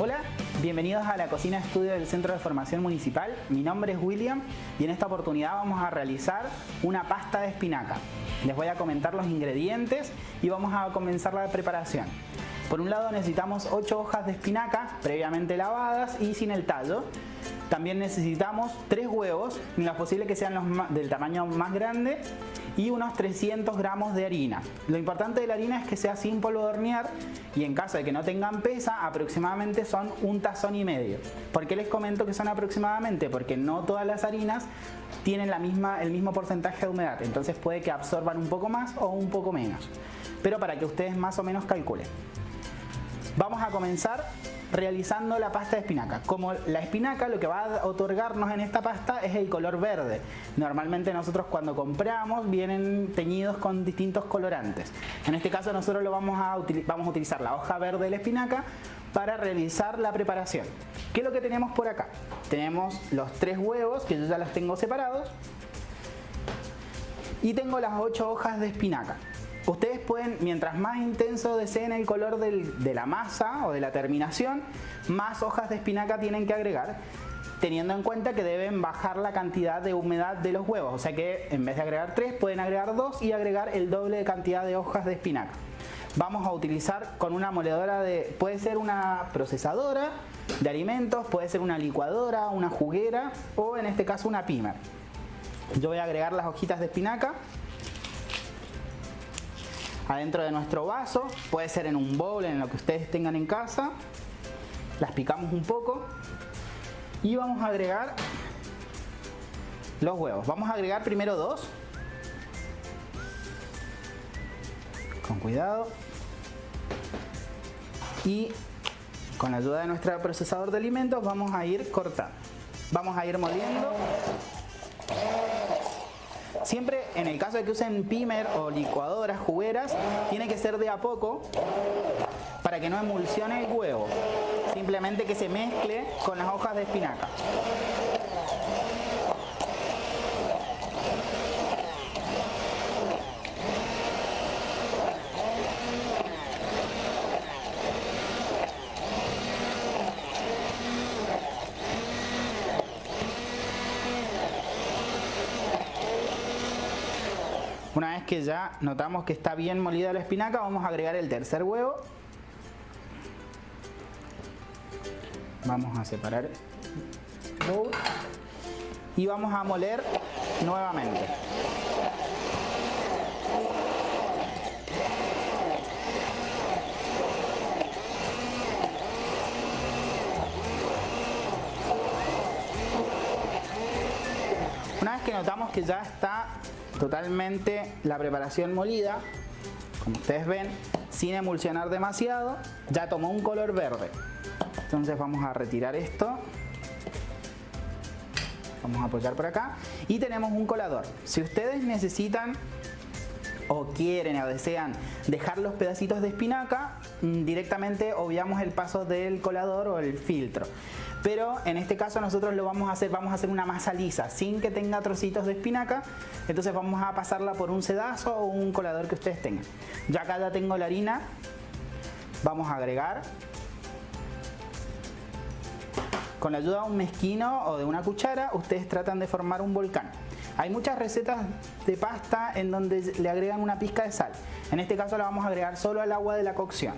Hola, bienvenidos a la cocina estudio del Centro de Formación Municipal. Mi nombre es William y en esta oportunidad vamos a realizar una pasta de espinaca. Les voy a comentar los ingredientes y vamos a comenzar la preparación. Por un lado necesitamos 8 hojas de espinaca previamente lavadas y sin el tallo. También necesitamos 3 huevos, en lo posible que sean del tamaño más grande, y unos 300 gramos de harina. Lo importante de la harina es que sea sin polvo de hornear y en caso de que no tengan pesa, aproximadamente son 1,5 tazones. ¿Por qué les comento que son aproximadamente? Porque no todas las harinas tienen el mismo porcentaje de humedad, entonces puede que absorban un poco más o un poco menos, pero para que ustedes más o menos calculen. Vamos a comenzar realizando la pasta de espinaca. Como la espinaca lo que va a otorgarnos en esta pasta es el color verde. Normalmente nosotros cuando compramos vienen teñidos con distintos colorantes. En este caso nosotros vamos a utilizar la hoja verde de la espinaca para realizar la preparación. ¿Qué es lo que tenemos por acá? Tenemos los 3 huevos que yo ya los tengo separados y tengo las 8 hojas de espinaca. Ustedes pueden, mientras más intenso deseen el color de la masa o de la terminación, más hojas de espinaca tienen que agregar, teniendo en cuenta que deben bajar la cantidad de humedad de los huevos. O sea que en vez de agregar 3, pueden agregar 2 y agregar el doble de cantidad de hojas de espinaca. Vamos a utilizar con una moledora puede ser una procesadora de alimentos, puede ser una licuadora, una juguera o en este caso una pimer. Yo voy a agregar las hojitas de espinaca adentro de nuestro vaso, puede ser en un bowl, en lo que ustedes tengan en casa. Las picamos un poco y vamos a agregar los huevos. Vamos a agregar primero 2, con cuidado, y con la ayuda de nuestro procesador de alimentos vamos a ir cortando, vamos a ir moliendo. Siempre en el caso de que usen pimer o licuadoras, jugueras, tiene que ser de a poco para que no emulsione el huevo. Simplemente que se mezcle con las hojas de espinaca. Una vez que ya notamos que está bien molida la espinaca, vamos a agregar el tercer huevo. Vamos a separar el bowl y vamos a moler nuevamente. Una vez que notamos que ya está totalmente la preparación molida, como ustedes ven, sin emulsionar demasiado, ya tomó un color verde. Entonces vamos a retirar esto, vamos a apoyar por acá y tenemos un colador. Si ustedes necesitan o quieren o desean dejar los pedacitos de espinaca, directamente obviamos el paso del colador o el filtro. Pero en este caso nosotros vamos a hacer una masa lisa, sin que tenga trocitos de espinaca. Entonces vamos a pasarla por un sedazo o un colador que ustedes tengan. Yo acá ya tengo la harina, vamos a agregar. Con la ayuda de un mezquino o de una cuchara, ustedes tratan de formar un volcán. Hay muchas recetas de pasta en donde le agregan una pizca de sal. En este caso la vamos a agregar solo al agua de la cocción,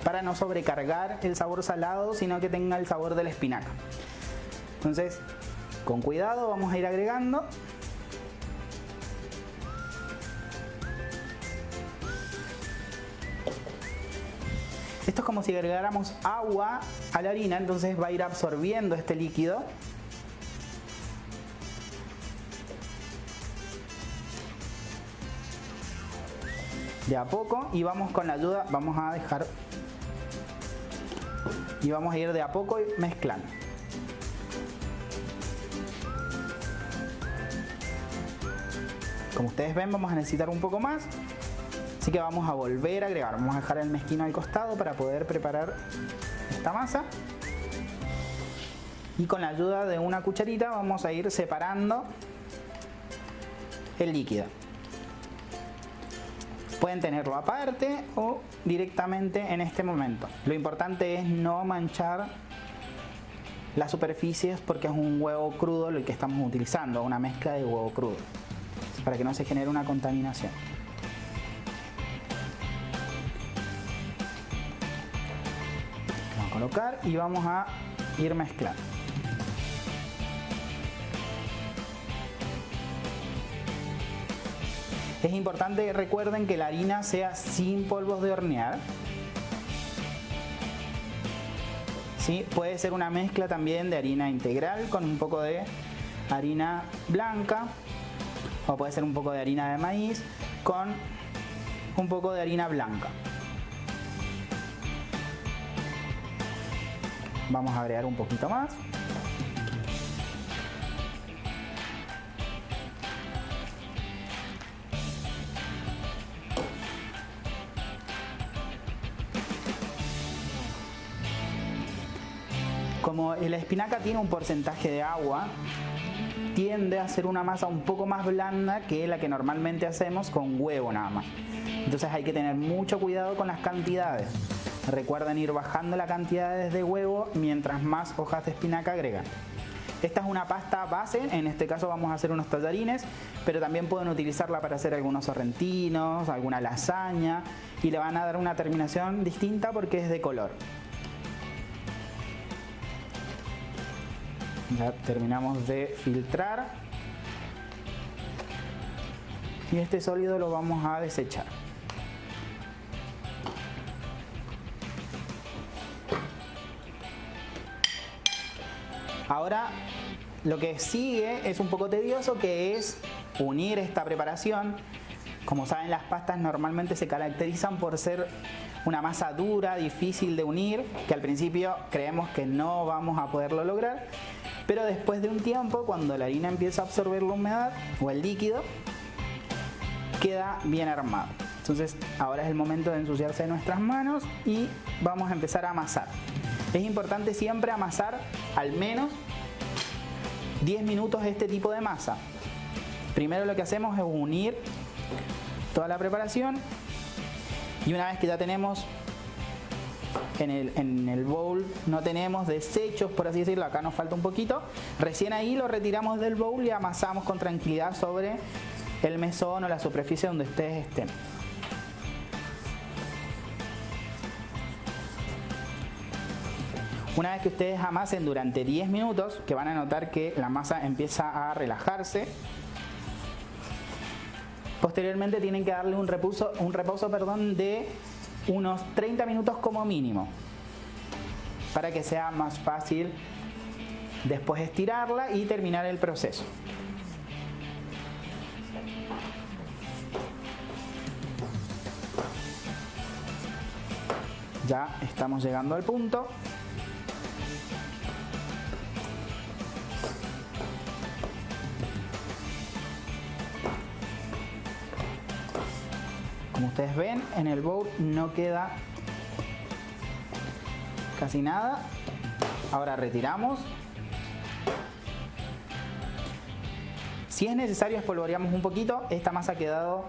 para no sobrecargar el sabor salado, sino que tenga el sabor de la espinaca. Entonces, con cuidado vamos a ir agregando. Esto es como si agregáramos agua a la harina, entonces va a ir absorbiendo este líquido. De a poco, y vamos con la ayuda, vamos a dejar y vamos a ir de a poco mezclando. Como ustedes ven, vamos a necesitar un poco más, así que vamos a volver a agregar. Vamos a dejar el mezquino al costado para poder preparar esta masa y con la ayuda de una cucharita vamos a ir separando el líquido. Pueden tenerlo aparte o directamente en este momento. Lo importante es no manchar las superficies porque es un huevo crudo el que estamos utilizando, una mezcla de huevo crudo, para que no se genere una contaminación. Vamos a colocar y vamos a ir mezclando. Es importante que recuerden que la harina sea sin polvos de hornear. ¿Sí? Puede ser una mezcla también de harina integral con un poco de harina blanca, o puede ser un poco de harina de maíz con un poco de harina blanca. Vamos a agregar un poquito más. Como la espinaca tiene un porcentaje de agua, tiende a ser una masa un poco más blanda que la que normalmente hacemos con huevo nada más. Entonces hay que tener mucho cuidado con las cantidades. Recuerden ir bajando las cantidades de huevo mientras más hojas de espinaca agregan. Esta es una pasta base, en este caso vamos a hacer unos tallarines, pero también pueden utilizarla para hacer algunos sorrentinos, alguna lasaña, y le van a dar una terminación distinta porque es de color. Ya terminamos de filtrar y este sólido lo vamos a desechar. Ahora lo que sigue es un poco tedioso, que es unir esta preparación. Como saben, las pastas normalmente se caracterizan por ser una masa dura, difícil de unir, que al principio creemos que no vamos a poderlo lograr. Pero después de un tiempo, cuando la harina empieza a absorber la humedad o el líquido, queda bien armado. Entonces ahora es el momento de ensuciarse de nuestras manos y vamos a empezar a amasar. Es importante siempre amasar al menos 10 minutos este tipo de masa. Primero lo que hacemos es unir toda la preparación y una vez que ya tenemos en el bowl, no tenemos desechos, por así decirlo, acá nos falta un poquito, recién ahí lo retiramos del bowl y amasamos con tranquilidad sobre el mesón o la superficie donde ustedes estén. Una vez que ustedes amasen durante 10 minutos, que van a notar que la masa empieza a relajarse, posteriormente tienen que darle un reposo de unos 30 minutos como mínimo, para que sea más fácil después estirarla y terminar el proceso. Ya estamos llegando al punto. Como ustedes ven, en el bowl no queda casi nada. Ahora retiramos. Si es necesario, espolvoreamos un poquito. Esta masa ha quedado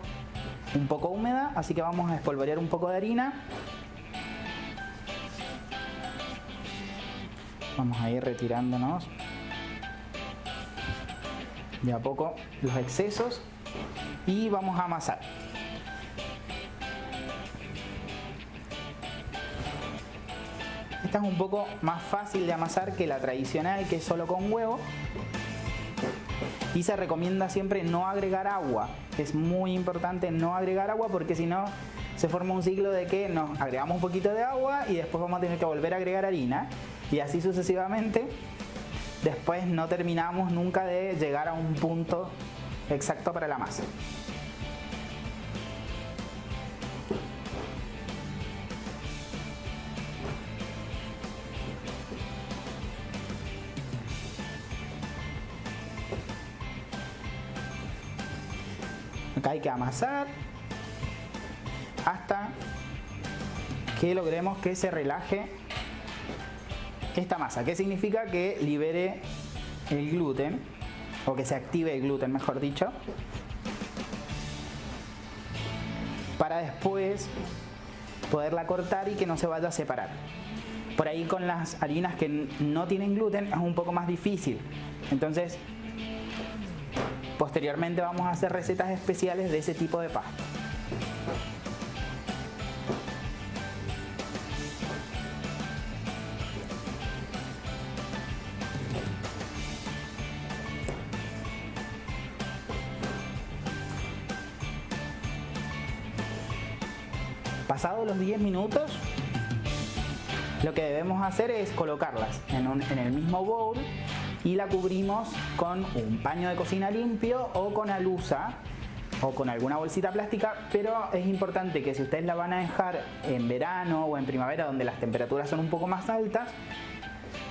un poco húmeda, así que vamos a espolvorear un poco de harina. Vamos a ir retirándonos de a poco los excesos y vamos a amasar. Esta es un poco más fácil de amasar que la tradicional, que es solo con huevo. Y se recomienda siempre no agregar agua. Es muy importante no agregar agua porque si no se forma un ciclo de que nos agregamos un poquito de agua y después vamos a tener que volver a agregar harina. Y así sucesivamente. Después no terminamos nunca de llegar a un punto exacto para la masa. Acá hay que amasar hasta que logremos que se relaje esta masa. ¿Qué significa? Que libere el gluten, o que se active el gluten, mejor dicho, para para después poderla cortar y que no se vaya a separar. Por ahí con las harinas que no tienen gluten es un poco más difícil. Entonces, posteriormente vamos a hacer recetas especiales de ese tipo de pasta. Pasados los 10 minutos, lo que debemos hacer es colocarlas en el mismo bowl y la cubrimos con un paño de cocina limpio o con alusa o con alguna bolsita plástica, pero es importante que si ustedes la van a dejar en verano o en primavera donde las temperaturas son un poco más altas,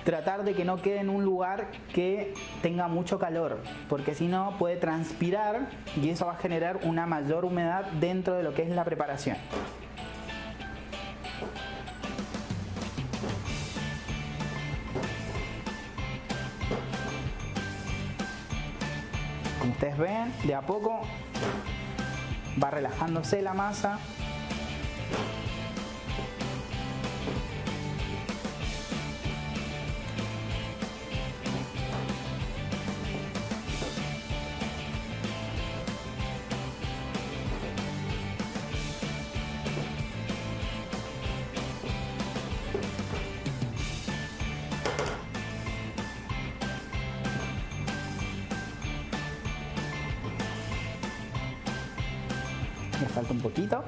tratar de que no quede en un lugar que tenga mucho calor, porque si no puede transpirar y eso va a generar una mayor humedad dentro de lo que es la preparación. Como ustedes ven, de a poco va relajándose la masa. Me falta un poquito.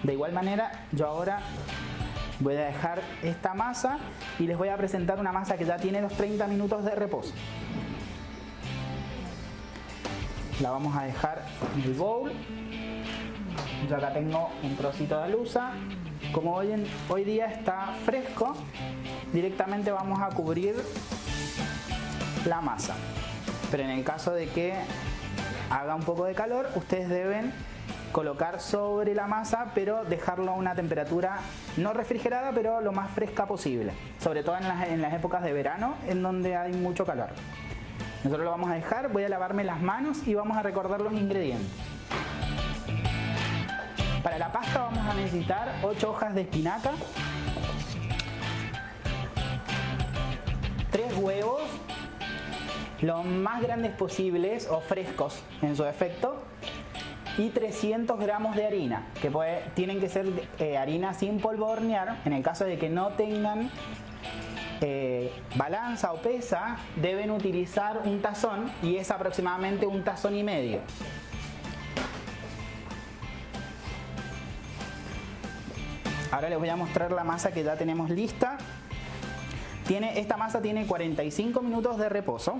De igual manera, yo ahora voy a dejar esta masa y les voy a presentar una masa que ya tiene los 30 minutos de reposo. La vamos a dejar en el bowl. Yo acá tengo un trocito de alusa. Como hoy día está fresco, directamente vamos a cubrir la masa. Pero en el caso de que haga un poco de calor, ustedes deben colocar sobre la masa, pero dejarlo a una temperatura no refrigerada, pero lo más fresca posible. Sobre todo en las épocas de verano, en donde hay mucho calor. Nosotros lo vamos a dejar, voy a lavarme las manos y vamos a recordar los ingredientes. Para la pasta vamos a necesitar 8 hojas de espinaca, 3 huevos, los más grandes posibles o frescos en su defecto, y 300 gramos de harina, que tienen que ser harina sin polvo de hornear. En el caso de que no tengan balanza o pesa, deben utilizar un tazón y es aproximadamente un tazón y medio. Ahora les voy a mostrar la masa que ya tenemos lista. Esta masa tiene 45 minutos de reposo.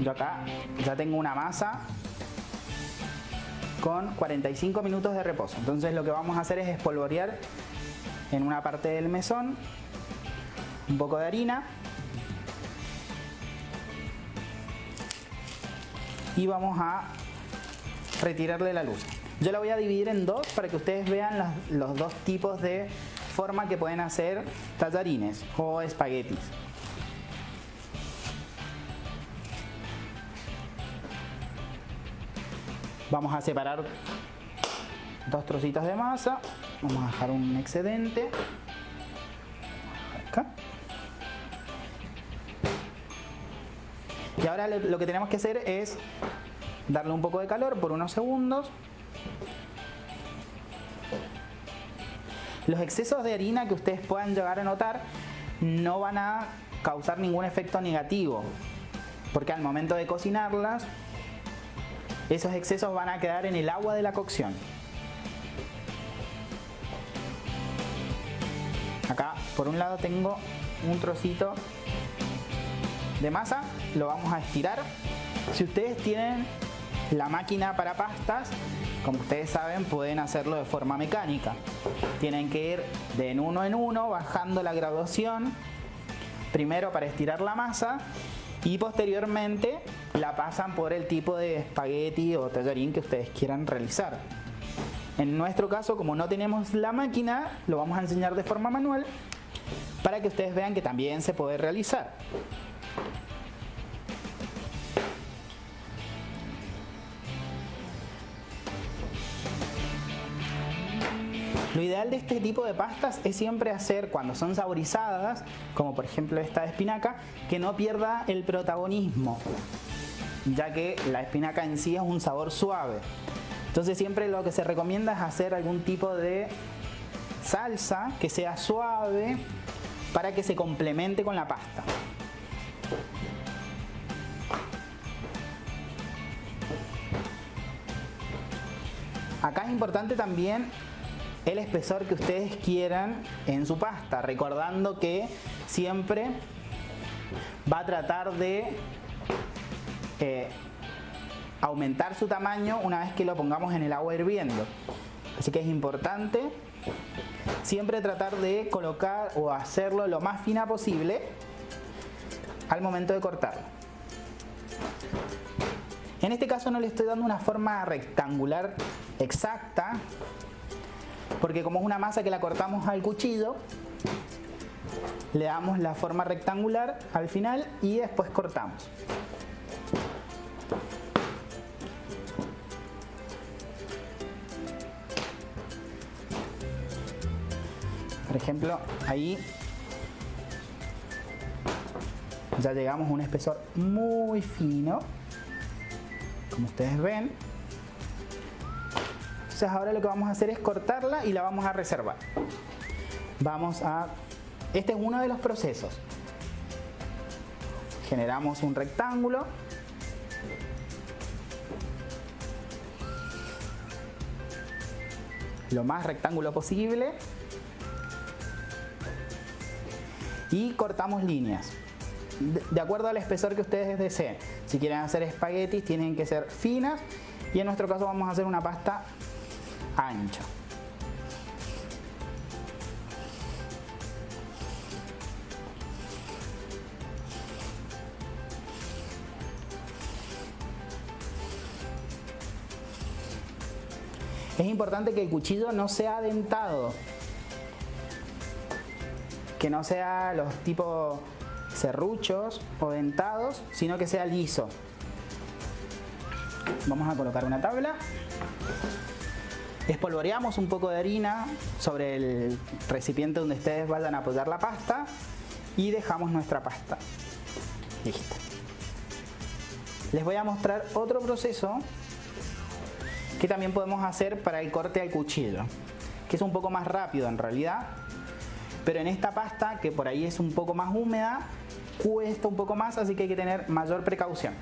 Yo acá ya tengo una masa con 45 minutos de reposo. Entonces lo que vamos a hacer es espolvorear en una parte del mesón un poco de harina y vamos a retirarle la luz. Yo la voy a dividir en dos para que ustedes vean los dos tipos de forma que pueden hacer tallarines o espaguetis. Vamos a separar 2 trocitos de masa. Vamos a dejar un excedente. Acá. Y ahora lo que tenemos que hacer es darle un poco de calor por unos segundos. Los excesos de harina que ustedes puedan llegar a notar no van a causar ningún efecto negativo, porque al momento de cocinarlas, esos excesos van a quedar en el agua de la cocción. Acá por un lado tengo un trocito de masa, lo vamos a estirar. Si ustedes tienen la máquina para pastas, como ustedes saben, pueden hacerlo de forma mecánica. Tienen que ir de en uno bajando la graduación primero para estirar la masa y posteriormente la pasan por el tipo de espagueti o tallarín que ustedes quieran realizar. En nuestro caso, como no tenemos la máquina, lo vamos a enseñar de forma manual para que ustedes vean que también se puede realizar. Lo ideal de este tipo de pastas es siempre hacer, cuando son saborizadas, como por ejemplo esta de espinaca, que no pierda el protagonismo, ya que la espinaca en sí es un sabor suave. Entonces siempre lo que se recomienda es hacer algún tipo de salsa que sea suave para que se complemente con la pasta. Acá es importante también el espesor que ustedes quieran en su pasta, recordando que siempre va a tratar de aumentar su tamaño una vez que lo pongamos en el agua hirviendo. Así que es importante siempre tratar de colocar o hacerlo lo más fina posible al momento de cortarlo. En este caso no le estoy dando una forma rectangular exacta, porque como es una masa que la cortamos al cuchillo, le damos la forma rectangular al final y después cortamos. Por ejemplo, ahí ya llegamos a un espesor muy fino, como ustedes ven. Entonces ahora lo que vamos a hacer es cortarla y la vamos a reservar. Este es uno de los procesos. Generamos un rectángulo. Lo más rectángulo posible. Y cortamos líneas. De acuerdo al espesor que ustedes deseen. Si quieren hacer espaguetis, tienen que ser finas. Y en nuestro caso vamos a hacer una pasta ancha. Es importante que el cuchillo no sea dentado, que no sea los tipos serruchos o dentados, sino que sea liso. Vamos a colocar una tabla. Espolvoreamos un poco de harina sobre el recipiente donde ustedes vayan a apoyar la pasta y dejamos nuestra pasta lista. Les voy a mostrar otro proceso que también podemos hacer para el corte al cuchillo, que es un poco más rápido en realidad, pero en esta pasta, que por ahí es un poco más húmeda, cuesta un poco más, así que hay que tener mayor precaución.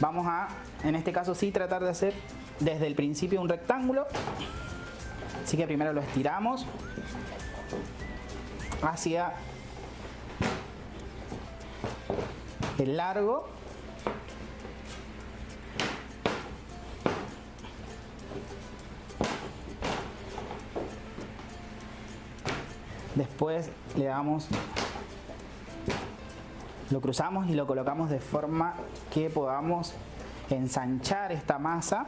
Vamos a, en este caso sí, tratar de hacer desde el principio un rectángulo. Así que primero lo estiramos hacia el largo. Después le damos, lo cruzamos y lo colocamos de forma que podamos ensanchar esta masa.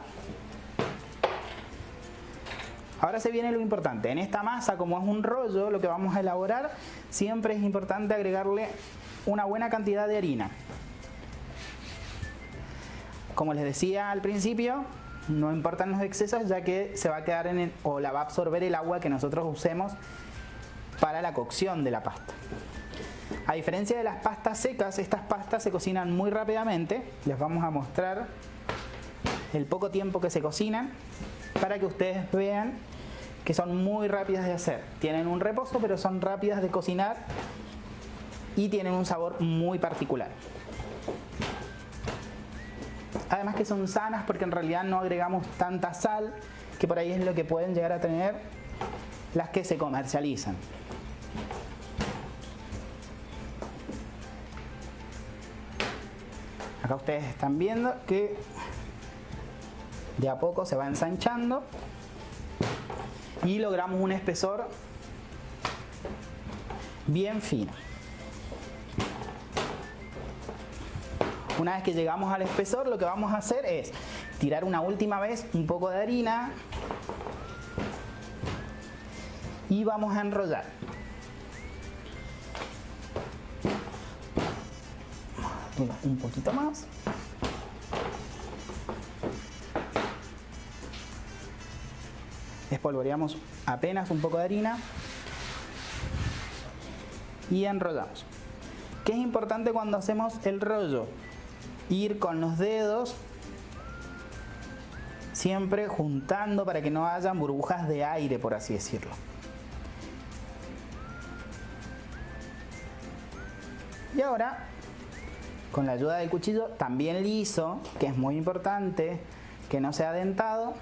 Ahora se viene lo importante. En esta masa, como es un rollo, lo que vamos a elaborar, siempre es importante agregarle una buena cantidad de harina. Como les decía al principio, no importan los excesos, ya que se va a quedar o la va a absorber el agua que nosotros usemos para la cocción de la pasta. A diferencia de las pastas secas, estas pastas se cocinan muy rápidamente. Les vamos a mostrar el poco tiempo que se cocinan para que ustedes vean que son muy rápidas de hacer. Tienen un reposo, pero son rápidas de cocinar y tienen un sabor muy particular. Además que son sanas porque en realidad no agregamos tanta sal, que por ahí es lo que pueden llegar a tener las que se comercializan. Acá ustedes están viendo que de a poco se va ensanchando y logramos un espesor bien fino. Una vez que llegamos al espesor, lo que vamos a hacer es tirar una última vez un poco de harina y vamos a enrollar. Un poquito más. Espolvoreamos apenas un poco de harina y enrollamos. ¿Qué es importante cuando hacemos el rollo? Ir con los dedos siempre juntando para que no hayan burbujas de aire, por así decirlo. Y ahora, con la ayuda del cuchillo también liso, que es muy importante que no sea dentado,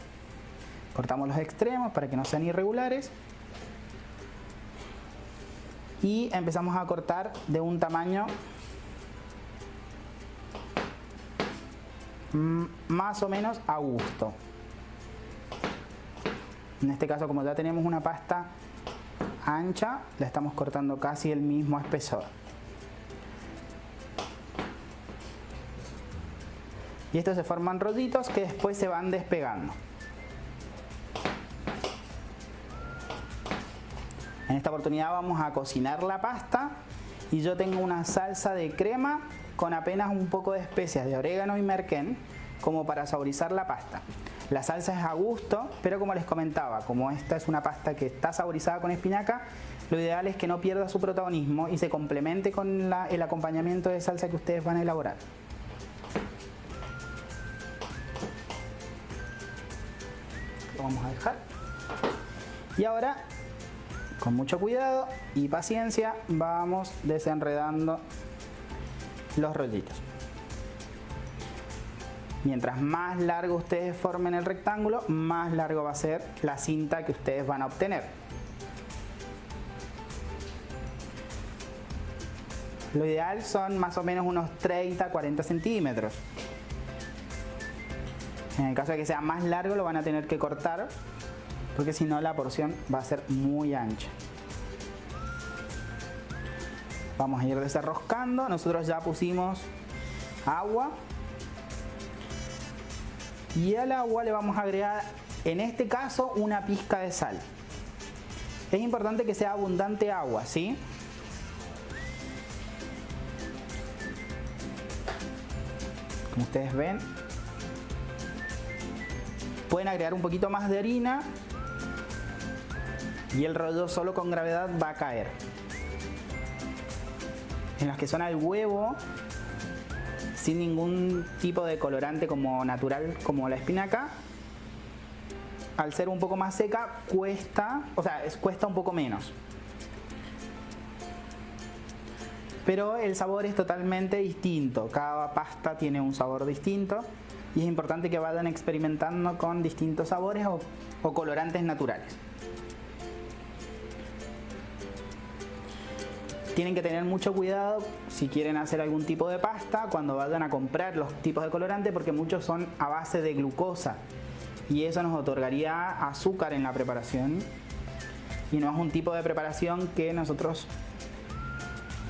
cortamos los extremos para que no sean irregulares y empezamos a cortar de un tamaño más o menos a gusto. En este caso, como ya tenemos una pasta ancha, la estamos cortando casi el mismo espesor. Y estos se forman rollitos que después se van despegando. En esta oportunidad vamos a cocinar la pasta y yo tengo una salsa de crema con apenas un poco de especias de orégano y merquén como para saborizar la pasta. La salsa es a gusto, pero como les comentaba, como esta es una pasta que está saborizada con espinaca, lo ideal es que no pierda su protagonismo y se complemente con el acompañamiento de salsa que ustedes van a elaborar. Lo vamos a dejar. Y ahora, con mucho cuidado y paciencia, vamos desenredando los rollitos. Mientras más largo ustedes formen el rectángulo, más largo va a ser la cinta que ustedes van a obtener. Lo ideal son más o menos unos 30-40 centímetros. En el caso de que sea más largo, lo van a tener que cortar, porque si no la porción va a ser muy ancha. Vamos a ir desenroscando. Nosotros ya pusimos agua. Y al agua le vamos a agregar, en este caso, una pizca de sal. Es importante que sea abundante agua, ¿sí? Como ustedes ven. Pueden agregar un poquito más de harina y el rollo solo con gravedad va a caer. En las que son al huevo, sin ningún tipo de colorante como natural, como la espinaca, al ser un poco más seca cuesta un poco menos. Pero el sabor es totalmente distinto, cada pasta tiene un sabor distinto y es importante que vayan experimentando con distintos sabores o colorantes naturales. Tienen que tener mucho cuidado si quieren hacer algún tipo de pasta cuando vayan a comprar los tipos de colorante, porque muchos son a base de glucosa y eso nos otorgaría azúcar en la preparación y no es un tipo de preparación que nosotros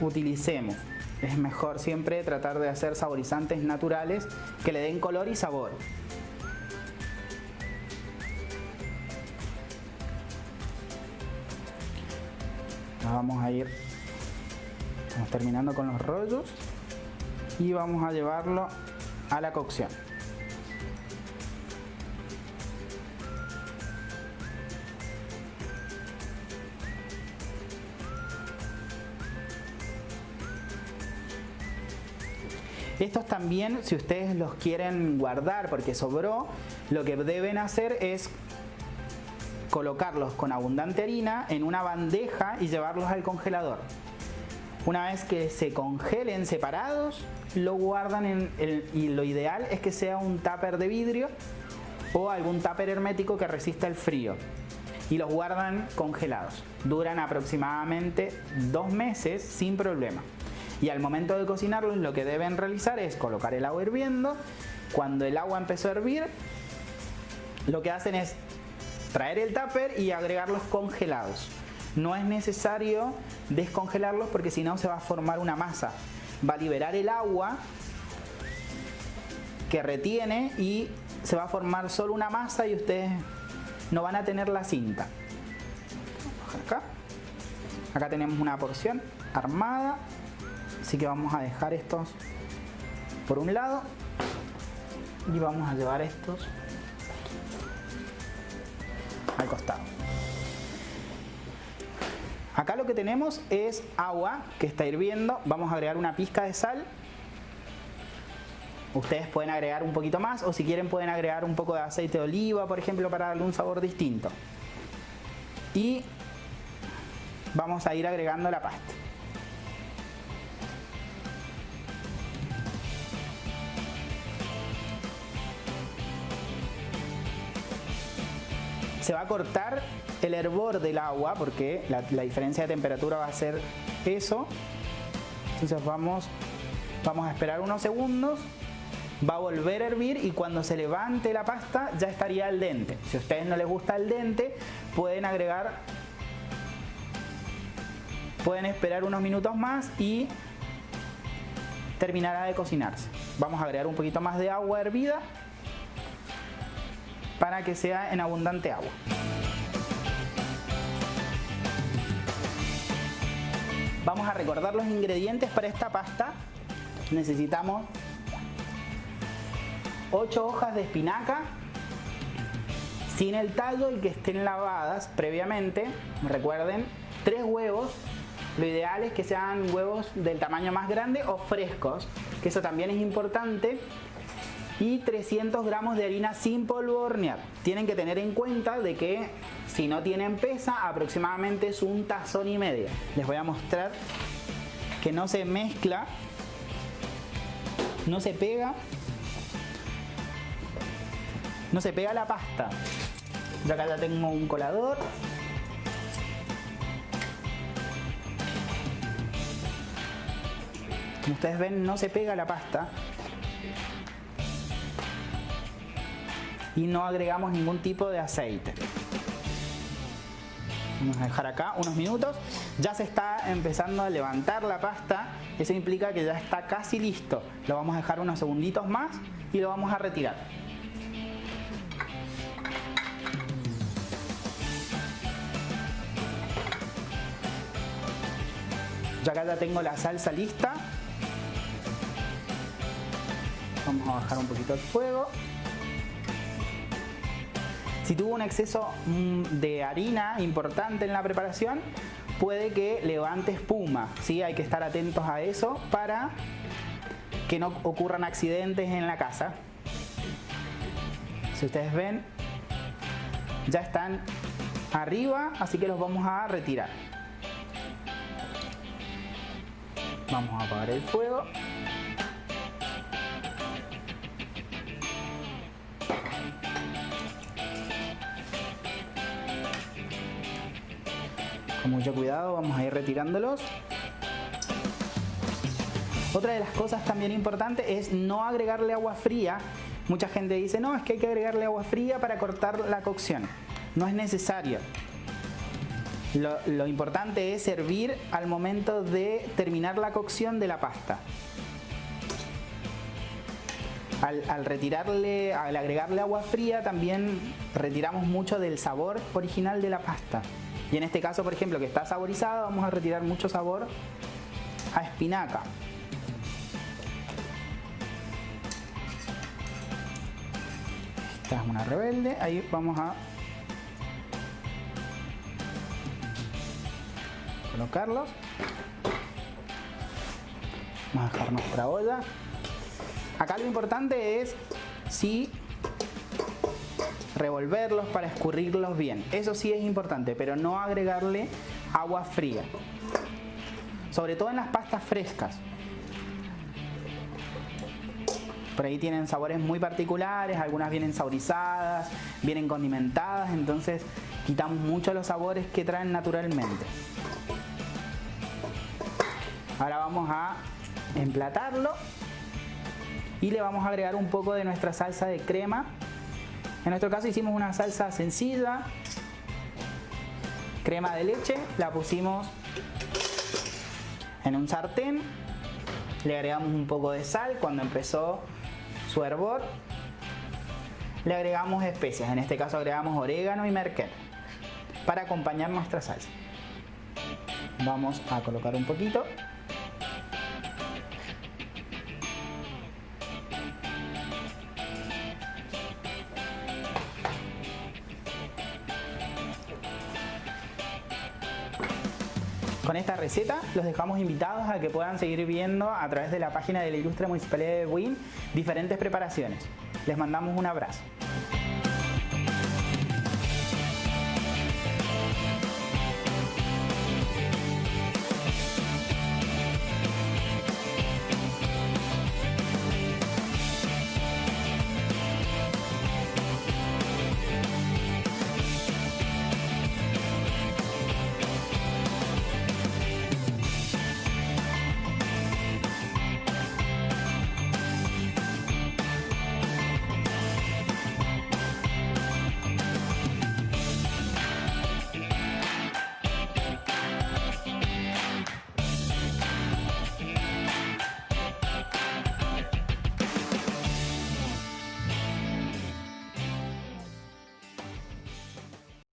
utilicemos. Es mejor siempre tratar de hacer saborizantes naturales que le den color y sabor. Vamos a ir terminando con los rollos y vamos a llevarlo a la cocción. Estos también, si ustedes los quieren guardar porque sobró, lo que deben hacer es colocarlos con abundante harina en una bandeja y llevarlos al congelador. Una vez que se congelen separados, lo guardan y lo ideal es que sea un tupper de vidrio o algún tupper hermético que resista el frío. Y los guardan congelados. Duran aproximadamente 2 meses sin problema. Y al momento de cocinarlos, lo que deben realizar es colocar el agua hirviendo. Cuando el agua empezó a hervir, lo que hacen es traer el tupper y agregarlos congelados. No es necesario descongelarlos porque si no se va a formar una masa. Va a liberar el agua que retiene y se va a formar solo una masa y ustedes no van a tener la cinta. Acá tenemos una porción armada, así que vamos a dejar estos por un lado y vamos a llevar estos al costado. Acá lo que tenemos es agua que está hirviendo. Vamos a agregar una pizca de sal. Ustedes pueden agregar un poquito más o si quieren pueden agregar un poco de aceite de oliva, por ejemplo, para darle un sabor distinto. Y vamos a ir agregando la pasta. Se va a cortar el hervor del agua porque la diferencia de temperatura va a ser eso. Entonces vamos a esperar unos segundos, va a volver a hervir y cuando se levante la pasta ya estaría al dente. Si a ustedes no les gusta el dente, pueden esperar unos minutos más y terminará de cocinarse. Vamos a agregar un poquito más de agua hervida para que sea en abundante agua. Vamos a recordar los ingredientes para esta pasta. Necesitamos 8 hojas de espinaca sin el tallo y que estén lavadas previamente. Recuerden, 3 huevos. Lo ideal es que sean huevos del tamaño más grande o frescos, que eso también es importante. Y 300 gramos de harina sin polvo hornear. Tienen que tener en cuenta de que si no tienen pesa, aproximadamente es un tazón y medio. Les voy a mostrar que no se mezcla, no se pega la pasta. Yo acá ya tengo un colador. Como ustedes ven, no se pega la pasta. Y no agregamos ningún tipo de aceite. Vamos a dejar acá unos minutos. Ya se está empezando a levantar la pasta. Eso implica que ya está casi listo. Lo vamos a dejar unos segunditos más y lo vamos a retirar. Yo acá ya tengo la salsa lista. Vamos a bajar un poquito el fuego. Si tuvo un exceso de harina importante en la preparación, puede que levante espuma, ¿sí? Hay que estar atentos a eso para que no ocurran accidentes en la casa. Si ustedes ven, ya están arriba, así que los vamos a retirar. Vamos a apagar el fuego. Con mucho cuidado vamos a ir retirándolos. Otra de las cosas también importantes es no agregarle agua fría. Mucha gente dice, no, es que hay que agregarle agua fría para cortar la cocción. No es necesario. Lo importante es servir al momento de terminar la cocción de la pasta. Al agregarle agua fría también retiramos mucho del sabor original de la pasta. Y en este caso, por ejemplo, que está saborizada, vamos a retirar mucho sabor a espinaca. Esta es una rebelde. Ahí vamos a colocarlos. Vamos a dejar nuestra olla. Acá lo importante es revolverlos para escurrirlos bien. Eso sí es importante, pero no agregarle agua fría. Sobre todo en las pastas frescas. Por ahí tienen sabores muy particulares, algunas vienen saborizadas, vienen condimentadas, entonces quitamos mucho los sabores que traen naturalmente. Ahora vamos a emplatarlo y le vamos a agregar un poco de nuestra salsa de crema. En nuestro caso hicimos una salsa sencilla, crema de leche, la pusimos en un sartén, le agregamos un poco de sal cuando empezó su hervor, le agregamos especias, en este caso agregamos orégano y merquén para acompañar nuestra salsa. Vamos a colocar un poquito. Con esta receta los dejamos invitados a que puedan seguir viendo a través de la página de la Ilustre Municipalidad de Buin diferentes preparaciones. Les mandamos un abrazo.